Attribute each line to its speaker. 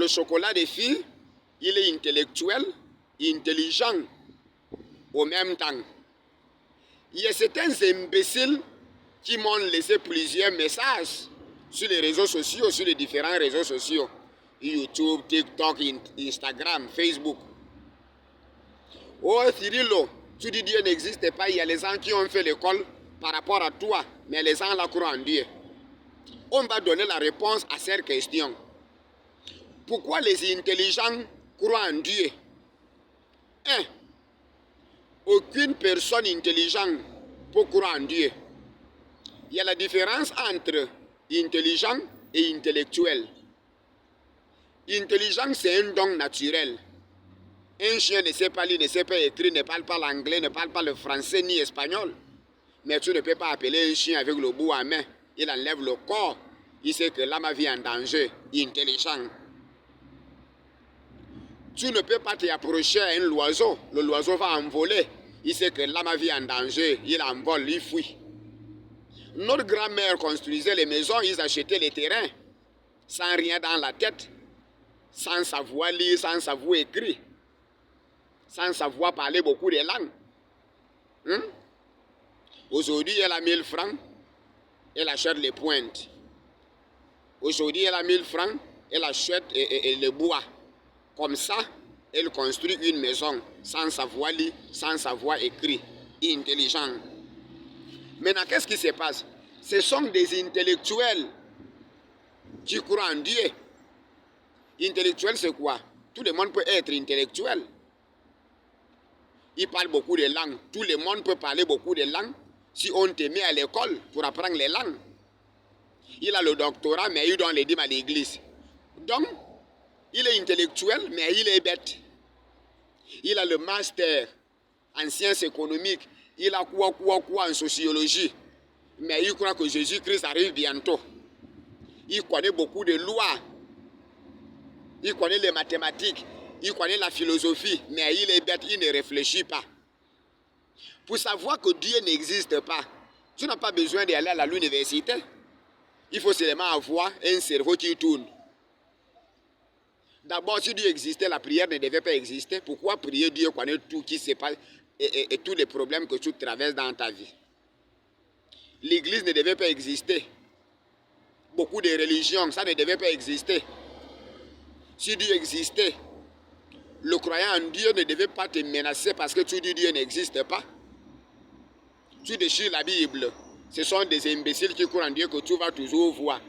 Speaker 1: le chocolat des filles, il est intellectuel, intelligent au même temps. Il y a certains imbéciles qui m'ont laissé plusieurs messages sur les réseaux sociaux, sur les différents réseaux sociaux. YouTube, TikTok, Instagram, Facebook. Oh Cyrilo, tu dis Dieu n'existe pas, il y a les gens qui ont fait l'école par rapport à toi, mais les gens la croient en Dieu. On va donner la réponse à cette question. Pourquoi les intelligents croient en Dieu? 1. Aucune personne intelligente peut croire en Dieu. Il y a la différence entre intelligent et intellectuel. Intelligent, c'est un don naturel. Un chien ne sait pas lire, ne sait pas écrire, ne parle pas l'anglais, ne parle pas le français ni l'espagnol. Mais tu ne peux pas appeler un chien avec le bout à main. Il enlève le corps. Il sait que l'âme vit en danger. Intelligent. Tu ne peux pas t'approcher à un oiseau. L'oiseau va envoler. Il sait que l'âme vit en danger. Il envole, il fuit. Notre grand-mère construisait les maisons, ils achetaient les terrains. Sans rien dans la tête. Sans savoir lire, sans savoir écrire. Sans savoir parler beaucoup de langues. Aujourd'hui, elle a 1000 francs. Elle achète les pointes. Aujourd'hui, elle a 1000 francs. Elle achète le bois. Comme ça, elle construit une maison sans savoir lire, sans savoir écrire. Intelligent. Maintenant, qu'est-ce qui se passe? Ce sont des intellectuels qui croient en Dieu. Intellectuel, c'est quoi? Tout le monde peut être intellectuel. Il parle beaucoup de langues. Tout le monde peut parler beaucoup de langues si on te met à l'école pour apprendre les langues. Il a le doctorat, mais il donne les dîmes à l'église. Donc, il est intellectuel, mais il est bête. Il a le master en sciences économiques. Il a quoi en sociologie. Mais il croit que Jésus-Christ arrive bientôt. Il connaît beaucoup de lois. Il connaît les mathématiques. Il connaît la philosophie. Mais il est bête, il ne réfléchit pas. Pour savoir que Dieu n'existe pas, tu n'as pas besoin d'aller à l'université. Il faut seulement avoir un cerveau qui tourne. D'abord, si Dieu existait, la prière ne devait pas exister. Pourquoi prier? Dieu connaît tout qui se passe et tous les problèmes que tu traverses dans ta vie. L'église ne devait pas exister. Beaucoup de religions, ça ne devait pas exister. Si Dieu existait, le croyant en Dieu ne devait pas te menacer parce que tu dis Dieu n'existe pas. Tu déchires la Bible. Ce sont des imbéciles qui croient en Dieu que tu vas toujours voir.